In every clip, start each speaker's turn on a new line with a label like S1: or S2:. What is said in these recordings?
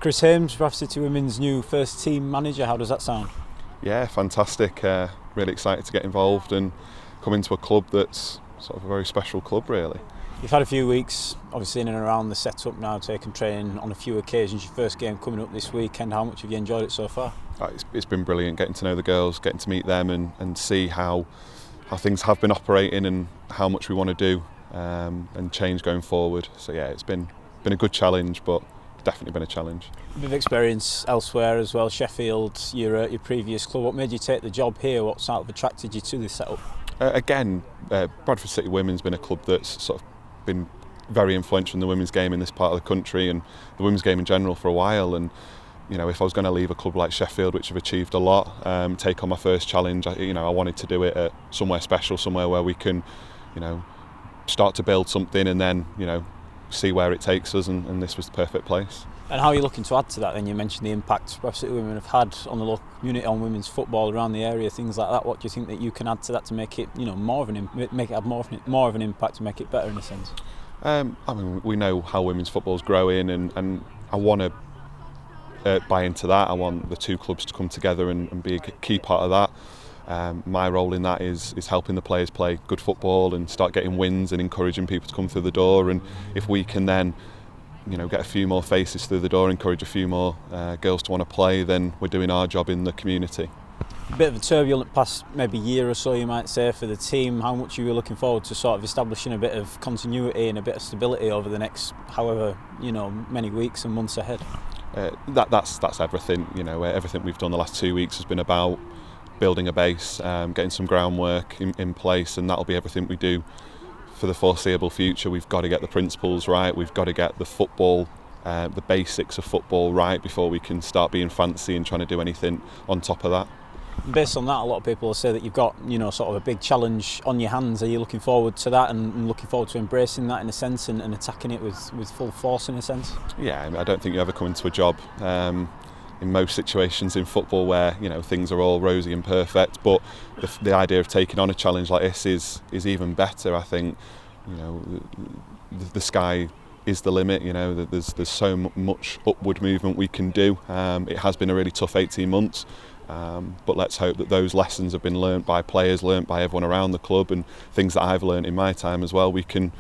S1: Chris Hames, Bradford City Women's new first team manager, how does that sound?
S2: Yeah, fantastic. Really excited to get involved and come into a club that's sort of a very special club, really.
S1: You've had a few weeks, obviously, in and around the setup now, taking training on a few occasions. Your first game coming up this weekend. How much have you enjoyed it so far?
S2: It's been brilliant getting to know the girls, getting to meet them and see how things have been operating and how much we want to do and change going forward. So yeah, it's been a good challenge, but definitely been a challenge.
S1: A bit of experience elsewhere as well. Sheffield, your previous club. What made you take the job here? What sort of attracted you to this setup?
S2: Bradford City Women's been a club that's sort of been very influential in the women's game in this part of the country and the women's game in general for a while. And you know, if I was going to leave a club like Sheffield, which have achieved a lot, take on my first challenge, I wanted to do it at somewhere special, somewhere where we can, start to build something and then, see where it takes us. And this was the perfect place.
S1: And how are you looking to add to that then? You mentioned the impact Bradford City Women have had on the local community, on women's football around the area, things like that. What do you think that you can add to that to make it, more of an impact, to make it better in a sense?
S2: We know how women's football is growing, and I want to buy into that. I want the two clubs to come together and be a key part of that. My role in that is helping the players play good football and start getting wins and encouraging people to come through the door. And if we can then get a few more faces through the door, encourage a few more girls to want to play, then we're doing our job in the community.
S1: A bit of a turbulent past maybe year or so, you might say, for the team. How much are you looking forward to sort of establishing a bit of continuity and a bit of stability over the next however many weeks and months ahead?
S2: That's everything. Everything we've done the last 2 weeks has been about building a base, getting some groundwork in place, and that'll be everything we do for the foreseeable future. We've got to get the principles right, we've got to get the football, the basics of football right before we can start being fancy and trying to do anything on top of that.
S1: Based on that, a lot of people will say that you've got sort of a big challenge on your hands. Are you looking forward to that and looking forward to embracing that in a sense and attacking it with full force in a sense?
S2: Yeah, I don't think you ever come into a job in most situations in football where things are all rosy and perfect, but the idea of taking on a challenge like this is even better. I think the sky is the limit. There's so much upward movement we can do. It has been a really tough 18 months, but let's hope that those lessons have been learnt by players, learnt by everyone around the club, and things that I've learnt in my time as well we can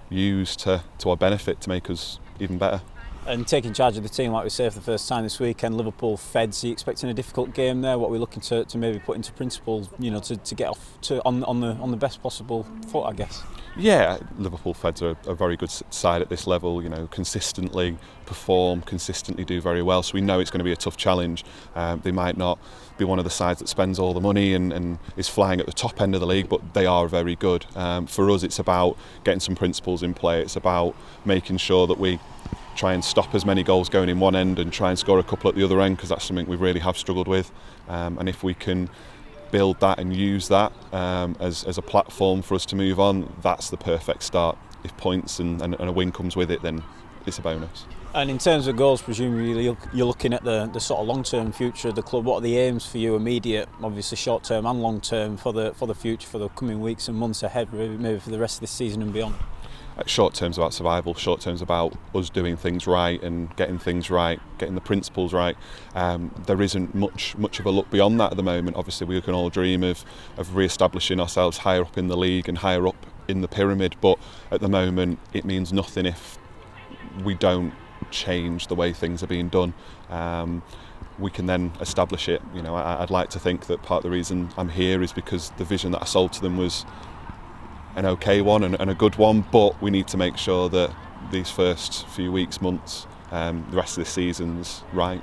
S2: use to our benefit to make us even better.
S1: And taking charge of the team, like we say, for the first time this weekend, Liverpool Feds, are you expecting a difficult game there? What are we looking to maybe put into principle, to get off on the best possible foot, I guess?
S2: Yeah, Liverpool Feds are a very good side at this level, consistently perform, consistently do very well, so we know it's going to be a tough challenge. They might not be one of the sides that spends all the money and is flying at the top end of the league, but they are very good. For us, it's about getting some principles in play. It's about making sure that we try and stop as many goals going in one end and try and score a couple at the other end, because that's something we really have struggled with. And if we can build that and use that as a platform for us to move on, that's the perfect start. If points and a win comes with it, then it's a bonus.
S1: And in terms of goals, presumably you're looking at the sort of long-term future of the club. What are the aims for you, immediate, obviously short-term and long-term, for the future, for the coming weeks and months ahead, maybe for the rest of this season and beyond?
S2: Short term's about survival, short term's about us doing things right and getting things right, getting the principles right. There isn't much of a look beyond that at the moment. Obviously we can all dream of re-establishing ourselves higher up in the league and higher up in the pyramid, but at the moment it means nothing if we don't change the way things are being done. We can then establish it. I'd like to think that part of the reason I'm here is because the vision that I sold to them was an okay one and a good one, but we need to make sure that these first few weeks, months, the rest of the season's right.